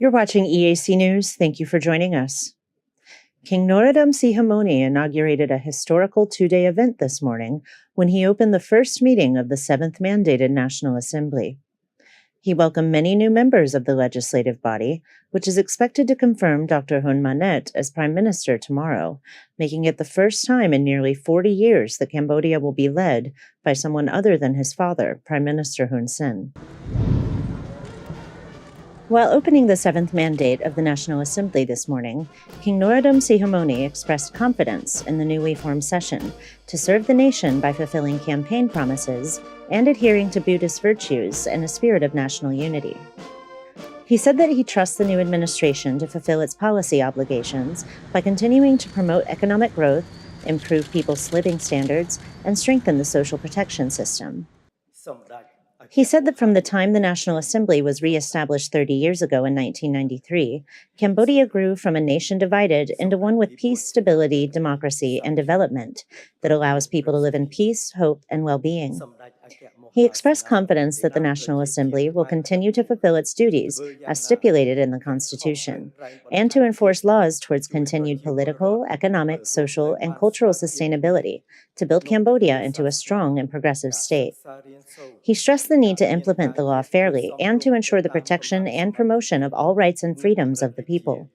You're watching EAC News. Thank you for joining us. King Norodom Sihamoni inaugurated a historical two-day event this morning when he opened the first meeting of the 7th mandated National Assembly. He welcomed many new members of the legislative body, which is expected to confirm Dr. Hun Manet as Prime Minister tomorrow, making it the first time in nearly 40 years that Cambodia will be led by someone other than his father, Prime Minister Hun Sen. While opening the 7th mandate of the National Assembly this morning, King Norodom Sihamoni expressed confidence in the newly formed session to serve the nation by fulfilling campaign promises and adhering to Buddhist virtues and a spirit of national unity. He said that he trusts the new administration to fulfill its policy obligations by continuing to promote economic growth, improve people's living standards, and strengthen the social protection system. He said that from the time the National Assembly was re-established 30 years ago in 1993, Cambodia grew from a nation divided into one with peace, stability, democracy, and development that allows people to live in peace, hope, and well-being. He expressed confidence that the National Assembly will continue to fulfill its duties as stipulated in the Constitution, and to enforce laws towards continued political, economic, social, and cultural sustainability to build Cambodia into a strong and progressive state. He stressed the need to implement the law fairly and to ensure the protection and promotion of all rights and freedoms of the people.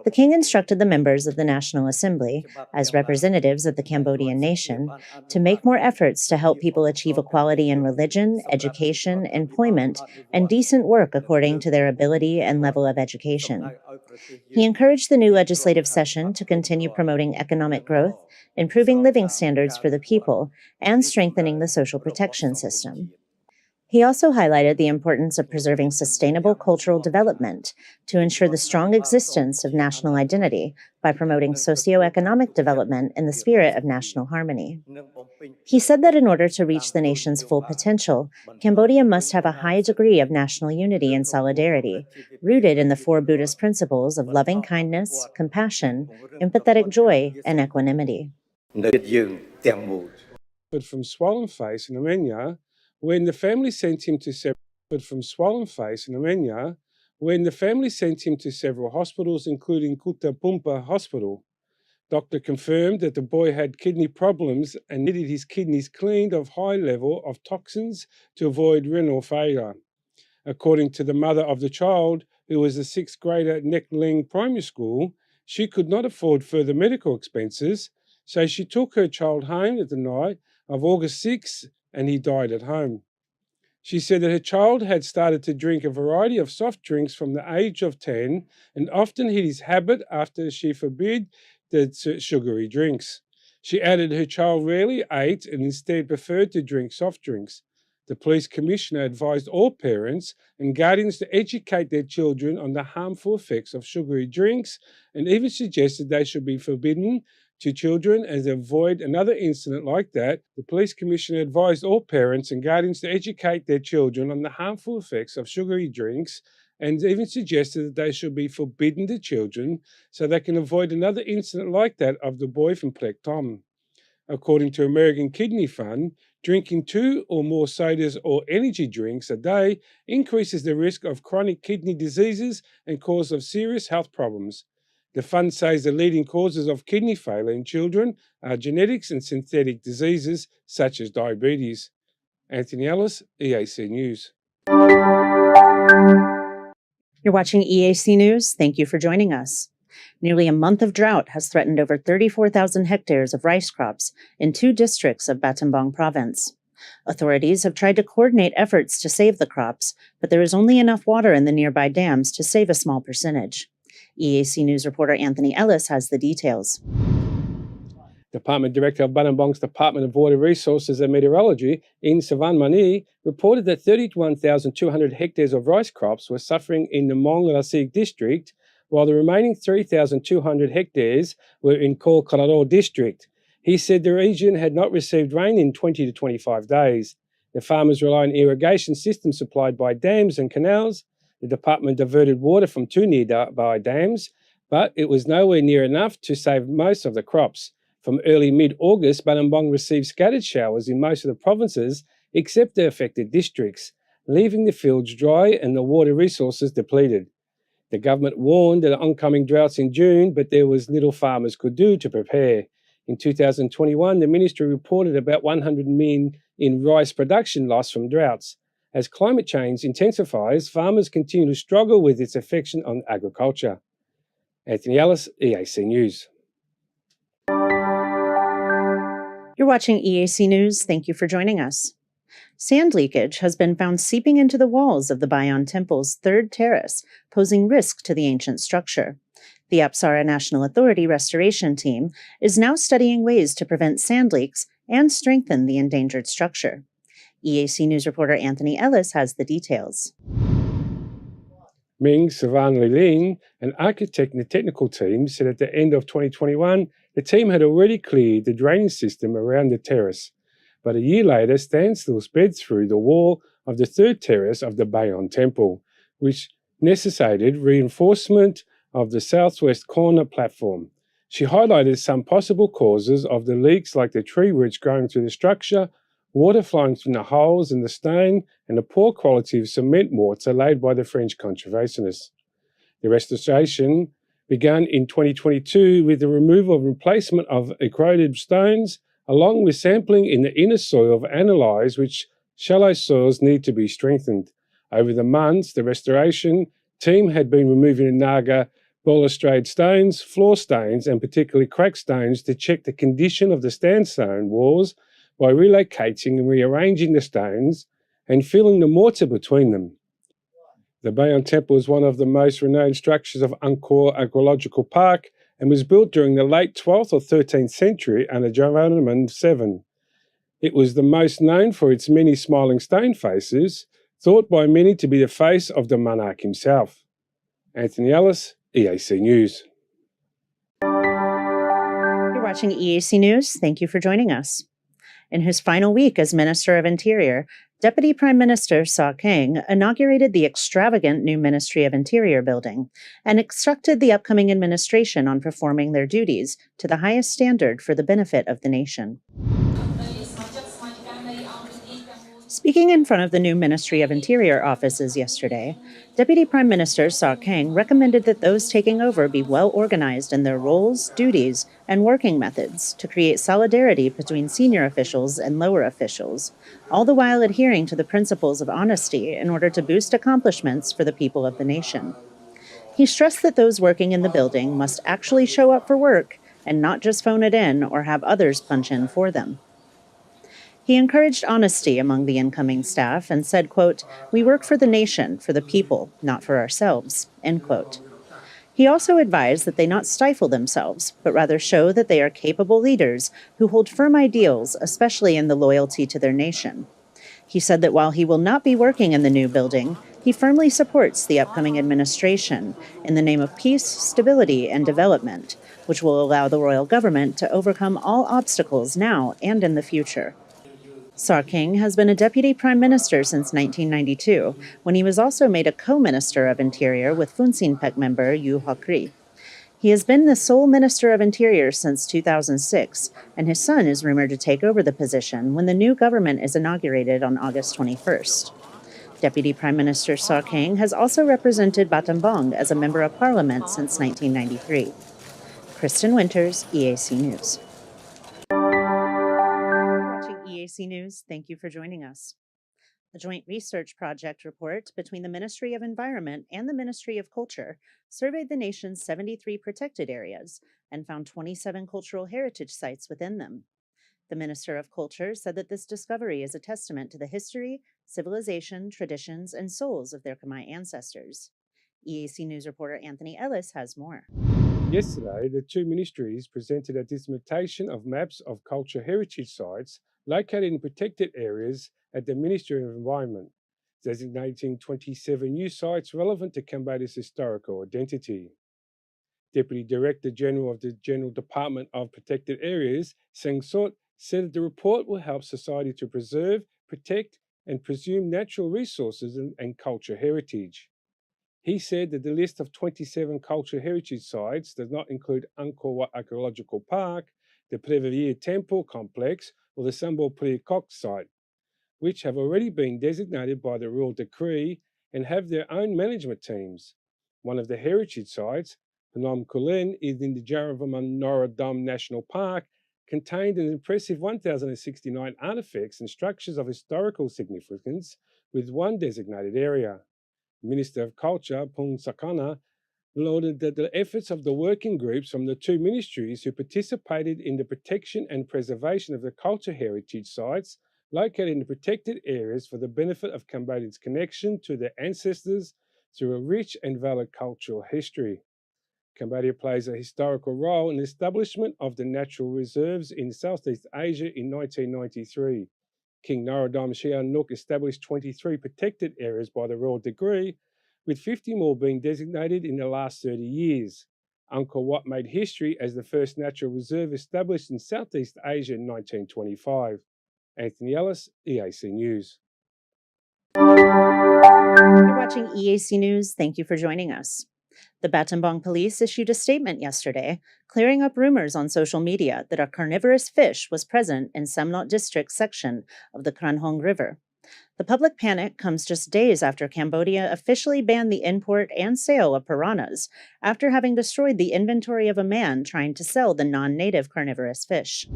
The king instructed the members of the National Assembly, as representatives of the Cambodian nation, to make more efforts to help people achieve equality in religion, education, employment, and decent work according to their ability and level of education. He encouraged the new legislative session to continue promoting economic growth, improving living standards for the people, and strengthening the social protection system. He also highlighted the importance of preserving sustainable cultural development to ensure the strong existence of national identity by promoting socioeconomic development in the spirit of national harmony. He said that in order to reach the nation's full potential, Cambodia must have a high degree of national unity and solidarity, rooted in the four Buddhist principles of loving kindness, compassion, empathetic joy, and equanimity. From swollen face in Armenia, when the family sent him to several hospitals, including Kuta Pumpa Hospital. Doctor confirmed that the boy had kidney problems and needed his kidneys cleaned of high level of toxins to avoid renal failure. According to the mother of the child, who was a 6th grader at Nek Leng Primary School, she could not afford further medical expenses, so she took her child home at the night of August 6 and he died at home. She said that her child had started to drink a variety of soft drinks from the age of 10 and often hid his habit after she forbid the sugary drinks. She added her child rarely ate and instead preferred to drink soft drinks. The police commissioner advised all parents and guardians to educate their children on the harmful effects of sugary drinks and even suggested they should be forbidden to children and avoid another incident like that. The police commissioner advised all parents and guardians to educate their children on the harmful effects of sugary drinks and even suggested that they should be forbidden to children so they can avoid another incident like that of the boy from Plek Tom. According to American Kidney Fund, drinking 2 or more sodas or energy drinks a day increases the risk of chronic kidney diseases and cause of serious health problems. The fund says the leading causes of kidney failure in children are genetics and synthetic diseases such as diabetes. Anthony Ellis, EAC News. You're watching EAC News. Thank you for joining us. Nearly a month of drought has threatened over 34,000 hectares of rice crops in 2 districts of Battambang province. Authorities have tried to coordinate efforts to save the crops, but there is only enough water in the nearby dams to save a small percentage. EAC News reporter Anthony Ellis has the details. Department Director of Battambang's Department of Water Resources and Meteorology, In Savan Mani, reported that 31,200 hectares of rice crops were suffering in the Mong Lasik district, while the remaining 3,200 hectares were in Khor Khararo district. He said the region had not received rain in 20 to 25 days. The farmers rely on irrigation systems supplied by dams and canals. The department diverted water from 2 nearby dams, but it was nowhere near enough to save most of the crops. From early mid-August, Battambang received scattered showers in most of the provinces except the affected districts, leaving the fields dry and the water resources depleted. The government warned of oncoming droughts in June, but there was little farmers could do to prepare. In 2021, the ministry reported about 100 million in rice production loss from droughts. As climate change intensifies, farmers continue to struggle with its effect on agriculture. Anthony Ellis, EAC News. You're watching EAC News. Thank you for joining us. Sand leakage has been found seeping into the walls of the Bayon Temple's third terrace, posing risk to the ancient structure. The Apsara National Authority restoration team is now studying ways to prevent sand leaks and strengthen the endangered structure. EAC News reporter Anthony Ellis has the details. Ming Savan Liling, an architect in the technical team, said at the end of 2021, the team had already cleared the drainage system around the terrace. But a year later, standstill spread through the wall of the third terrace of the Bayon Temple, which necessitated reinforcement of the southwest corner platform. She highlighted some possible causes of the leaks, like the tree roots growing through the structure, water flowing through the holes in the stone, and the poor quality of cement mortar laid by the French conservationists. The restoration began in 2022 with the removal and replacement of eroded stones, along with sampling in the inner soil of analyze which shallow soils need to be strengthened. Over the months, the restoration team had been removing the Naga balustrade stones, floor stones, and particularly cracked stones to check the condition of the sandstone walls by relocating and rearranging the stones and filling the mortar between them. The Bayon Temple is one of the most renowned structures of Angkor Archaeological Park and was built during the late 12th or 13th century under Jayavarman VII. It was the most known for its many smiling stone faces, thought by many to be the face of the monarch himself. Anthony Ellis, EAC News. You're watching EAC News. Thank you for joining us. In his final week as Minister of Interior, Deputy Prime Minister Saw Keng inaugurated the extravagant new Ministry of Interior building and instructed the upcoming administration on performing their duties to the highest standard for the benefit of the nation. Speaking in front of the new Ministry of Interior offices yesterday, Deputy Prime Minister Saw Keng recommended that those taking over be well organized in their roles, duties, and working methods to create solidarity between senior officials and lower officials, all the while adhering to the principles of honesty in order to boost accomplishments for the people of the nation. He stressed that those working in the building must actually show up for work and not just phone it in or have others punch in for them. He encouraged honesty among the incoming staff and said, quote, "We work for the nation, for the people, not for ourselves," end quote. He also advised that they not stifle themselves, but rather show that they are capable leaders who hold firm ideals, especially in the loyalty to their nation. He said that while he will not be working in the new building, he firmly supports the upcoming administration in the name of peace, stability, and development, which will allow the royal government to overcome all obstacles now and in the future. Saw Keng has been a deputy prime minister since 1992, when he was also made a co-minister of Interior with Funcinpec member Yu Hokri. He has been the sole Minister of Interior since 2006, and his son is rumored to take over the position when the new government is inaugurated on August 21st. Deputy Prime Minister Saw Keng has also represented Battambang as a member of parliament since 1993. Kristen Winters, EAC News. EAC News, thank you for joining us. A joint research project report between the Ministry of Environment and the Ministry of Culture surveyed the nation's 73 protected areas and found 27 cultural heritage sites within them. The Minister of Culture said that this discovery is a testament to the history, civilization, traditions, and souls of their Khmer ancestors. EAC News reporter Anthony Ellis has more. Yesterday, the two ministries presented a dissemination of maps of cultural heritage sites located in protected areas at the Ministry of Environment, designating 27 new sites relevant to Cambodia's historical identity. Deputy Director General of the General Department of Protected Areas, Seng Sot, said that the report will help society to preserve, protect, and preserve natural resources and cultural heritage. He said that the list of 27 cultural heritage sites does not include Angkor Wat Archaeological Park, the Previer Temple Complex, or the Sambor Priok site, which have already been designated by the royal decree and have their own management teams. One of the heritage sites, Phnom Kulen, is in the Jarraman Norodom National Park, contained an impressive 1,069 artifacts and structures of historical significance with one designated area. Minister of Culture, Pung Sakana, lauded that the efforts of the working groups from the two ministries who participated in the protection and preservation of the culture heritage sites located in the protected areas for the benefit of Cambodians' connection to their ancestors through a rich and valid cultural history. Cambodia plays a historical role in the establishment of the natural reserves in Southeast Asia in 1993. King Norodom Sihanouk established 23 protected areas by the royal decree, with 50 more being designated in the last 30 years. Angkor Wat made history as the first natural reserve established in Southeast Asia in 1925. Anthony Ellis, EAC News. You're watching EAC News. Thank you for joining us. The Battambang police issued a statement yesterday, clearing up rumors on social media that a carnivorous fish was present in Samlot District section of the Kranhong River. The public panic comes just days after Cambodia officially banned the import and sale of piranhas after having destroyed the inventory of a man trying to sell the non-native carnivorous fish.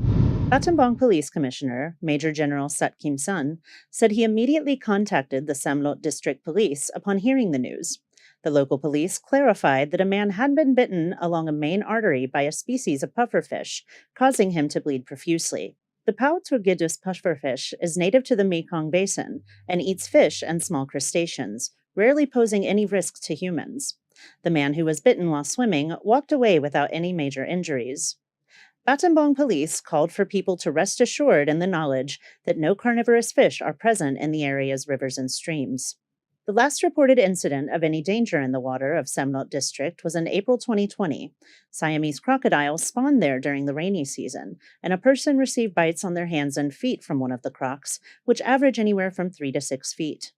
Battambang Police Commissioner, Major General Sat Kim Sun, said he immediately contacted the Samlot District Police upon hearing the news. The local police clarified that a man had been bitten along a main artery by a species of pufferfish, causing him to bleed profusely. The Pao-Turgidus pufferfish is native to the Mekong Basin and eats fish and small crustaceans, rarely posing any risk to humans. The man who was bitten while swimming walked away without any major injuries. Battambang police called for people to rest assured in the knowledge that no carnivorous fish are present in the area's rivers and streams. The last reported incident of any danger in the water of Samlot District was in April 2020. Siamese crocodiles spawned there during the rainy season, and a person received bites on their hands and feet from one of the crocs, which average anywhere from 3 to 6 feet.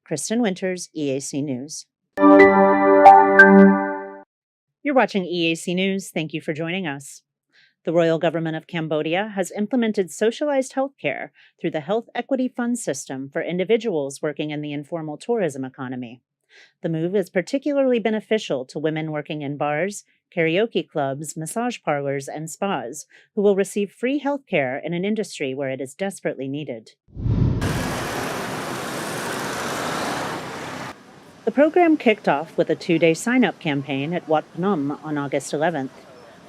Kristen Winters, EAC News. You're watching EAC News. Thank you for joining us. The Royal Government of Cambodia has implemented socialized healthcare through the Health Equity Fund system for individuals working in the informal tourism economy. The move is particularly beneficial to women working in bars, karaoke clubs, massage parlors, and spas, who will receive free healthcare in an industry where it is desperately needed. The program kicked off with a 2-day sign-up campaign at Wat Phnom on August 11th.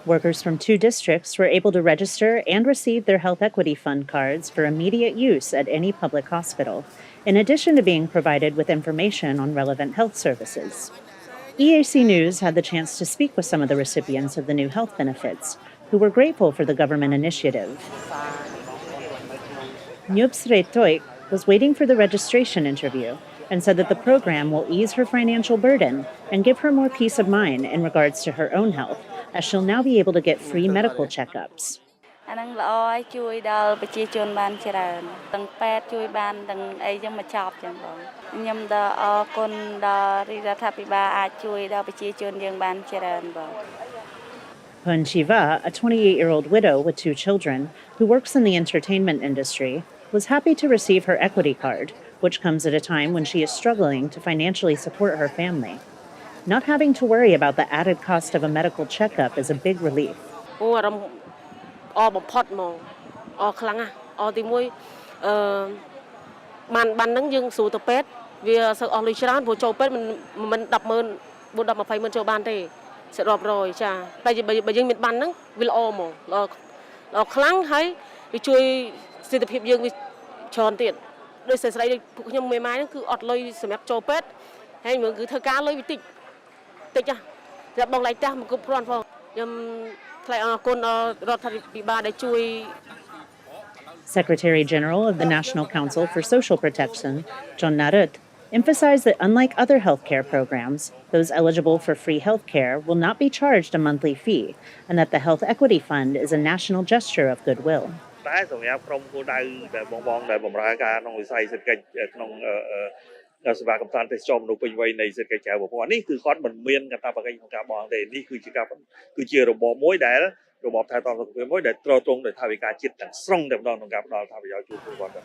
Workers from 2 districts were able to register and receive their Health Equity Fund cards for immediate use at any public hospital, in addition to being provided with information on relevant health services. EAC News had the chance to speak with some of the recipients of the new health benefits, who were grateful for the government initiative. Nyup Sre Toik was waiting for the registration interview and said that the program will ease her financial burden and give her more peace of mind in regards to her own health, as she'll now be able to get free medical checkups. Hun Shiva, a 28-year-old widow with 2 children who works in the entertainment industry, was happy to receive her equity card, which comes at a time when she is struggling to financially support her family. Not having to worry about the added cost of a medical checkup is a big relief. Secretary General of the National Council for Social Protection, John Narut, emphasized that unlike other healthcare programs, those eligible for free healthcare will not be charged a monthly fee, and that the Health Equity Fund is a national gesture of goodwill. សេវាកម្មទេសចរមនុស្សពេញវ័យនៃសេដ្ឋកិច្ចក្រៅប្រព័ន្ធនេះគឺគាត់មិនមានកាតព្វកិច្ចក្នុងការបង់ទេនេះគឺជារបបមួយដែលរបបថែទាំសុខភាពមួយដែលទ្រទ្រង់ដោយថវិកាជាតិទាំងស្រុងតែម្ដងក្នុងការផ្ដល់ផលប្រយោជន៍ជូនពលរដ្ឋ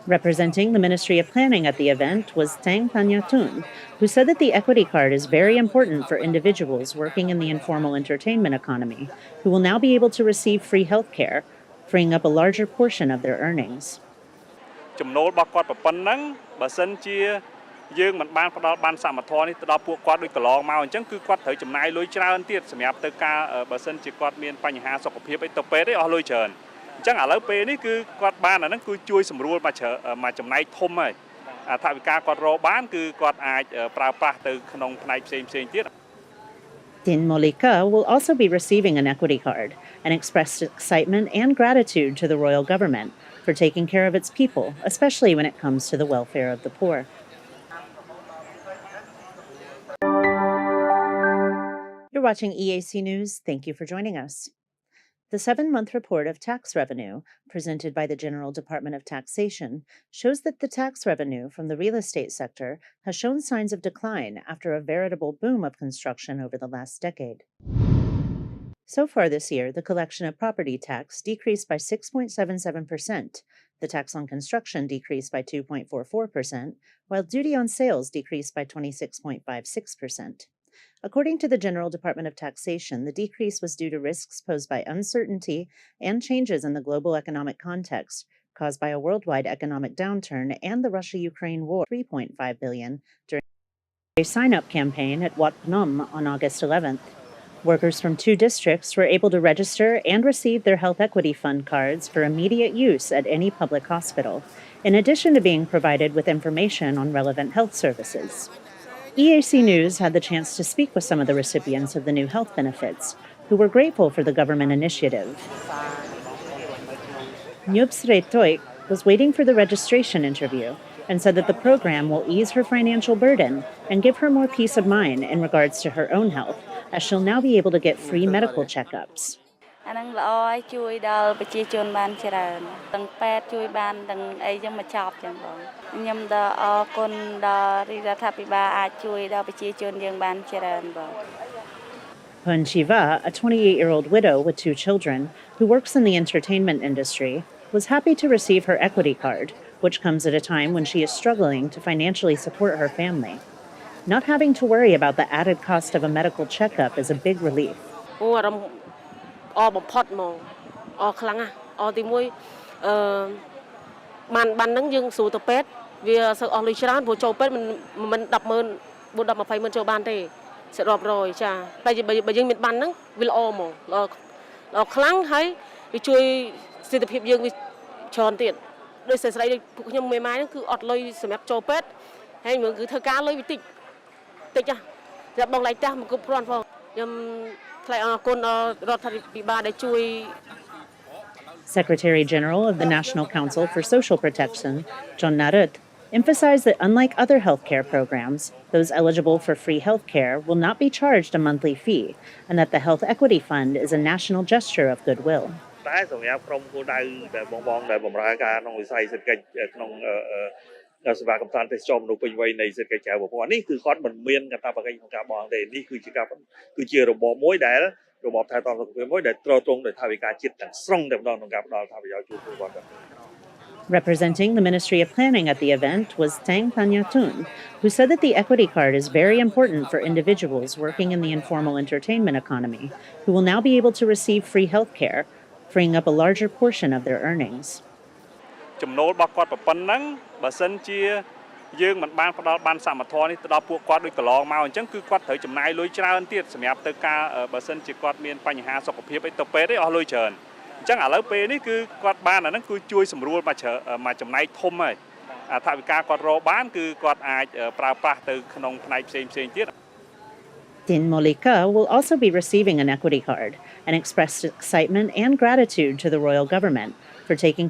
Representing the Ministry of Planning at the event was Tang Panyatun, who said that the equity card is very important for individuals working in the informal entertainment economy, who will now be able to receive free health care, freeing up a larger portion of their earnings. ចំណូលរបស់គាត់ប៉ុណ្ណឹងបើសិនជាយើងមិនបានផ្ដល់បានសមត្ថភាពនេះទៅដល់ពួកគាត់ដូចកន្លងមកអញ្ចឹងគឺគាត់ត្រូវចំណាយលុយច្រើនទៀតសម្រាប់ទៅការបើសិនជាគាត់មានបញ្ហាសុខភាពអីទៅពេទ្យទេអស់លុយច្រើនអញ្ចឹងឥឡូវពេលនេះគឺគាត់បានអាហ្នឹងគឺជួយសម្រួលមកចំណែកធំហើយថវិកាគាត់រកបានគឺគាត់អាចប្រើប្រាស់ទៅក្នុងផ្នែកផ្សេងៗទៀត Din Molika will also be receiving an equity card and expressed excitement and gratitude to the royal government for taking care of its people, especially when it comes to the welfare of the poor. You're watching EAC News. Thank you for joining us. The 7-month report of tax revenue, presented by the General Department of Taxation, shows that the tax revenue from the real estate sector has shown signs of decline after a veritable boom of construction over the last decade. So far this year, the collection of property tax decreased by 6.77%, the tax on construction decreased by 2.44%, while duty on sales decreased by 26.56%. According to the General Department of Taxation, the decrease was due to risks posed by uncertainty and changes in the global economic context caused by a worldwide economic downturn and the Russia-Ukraine war. $3.5 billion during a sign-up campaign at Wat Phnom on August 11th. Workers from 2 districts were able to register and receive their Health Equity Fund cards for immediate use at any public hospital, in addition to being provided with information on relevant health services. EAC News had the chance to speak with some of the recipients of the new health benefits, who were grateful for the government initiative. Nyub Sretoik was waiting for the registration interview and said that the program will ease her financial burden and give her more peace of mind in regards to her own health, as she'll now be able to get free medical checkups. អានឹងល្អឲ្យជួយដល់ប្រជាជនបានច្រើនទាំងពេទ្យជួយបានទាំងអីចឹងមកចប់ចឹងបងខ្ញុំដល់អរគុណដល់រដ្ឋាភិបាលអាចជួយដល់ប្រជាជនយើងបានច្រើនបង Pun Shiva, a 28-year-old widow with 2 children who works in the entertainment industry, was happy to receive her equity card, which comes at a time when she is struggling to financially support her family. Not having to worry about the added cost of a medical checkup is a big relief. អបំផុតហ្មងអខ្លាំងណាស់អទី1បានហ្នឹងយើងស្រួលទៅពេទ្យវាសឹកអស់លុយច្រើនព្រោះចូលពេទ្យមិន 10,000 4 10 20,000ចូលបានទេសរាប់រយចាបើយើងមានបានហ្នឹងវាល្អហ្មងល្អខ្លាំងហើយវាជួយសិទ្ធិភាពយើងវាច្រើនទៀតដោយស្រីពួកខ្ញុំមេម៉ាយហ្នឹងគឺអត់លុយសម្រាប់ចូលពេទ្យហើយមើលគឺធ្វើការលុយវាតិចណាសម្រាប់បងឡៃតាស់មកគ្រប់គ្រាន់ផងខ្ញុំ Secretary General of the National Council for Social Protection, John Narut, emphasized that unlike other healthcare programs, those eligible for free healthcare will not be charged a monthly fee, and that the Health Equity Fund is a national gesture of goodwill. តែសម្រាប់ក្រុមគោលដៅដែលបងដែលបម្រើការក្នុងវិស័យសេដ្ឋកិច្ចក្នុងសេវាកម្មទេសចរមនុស្សពេញវ័យនៃសេដ្ឋកិច្ចក្រៅប្រព័ន្ធនេះគឺគាត់មិនមានកាតព្វកិច្ចក្នុងការបង់ទេនេះគឺជារបបមួយដែលរបបថែទាំសុខភាពមួយដែលទ្រទ្រង់ដោយថវិកាជាតិទាំងស្រុងតែម្ដងក្នុងការផ្ដល់ផលប្រយោជន៍ជូនពលរដ្ឋ Representing the Ministry of Planning at the event was Tang Panyatun, who said that the equity card is very important for individuals working in the informal entertainment economy, who will now be able to receive free health care, freeing up a larger portion of their earnings. ចំណូលរបស់គាត់ប៉ុណ្ណឹងបើសិនជាយើងមិនបានផ្ដល់បានសមត្ថភាពនេះទៅដល់ពួកគាត់ដូចកន្លងមកអញ្ចឹងគឺគាត់ត្រូវចំណាយលុយច្រើនទៀតសម្រាប់ទៅការបើសិនជាគាត់មានបញ្ហាសុខភាពអីទៅពេទ្យទេអស់លុយច្រើនអញ្ចឹងឥឡូវពេលនេះគឺគាត់បានអាហ្នឹងគឺជួយសម្រួលមកចំណែកធំហើយថវិកាគាត់រកបានគឺគាត់អាចប្រើប្រាស់ទៅក្នុងផ្នែកផ្សេងៗទៀត Din Molika will also be receiving an equity card and expressed excitement and gratitude to the royal government for taking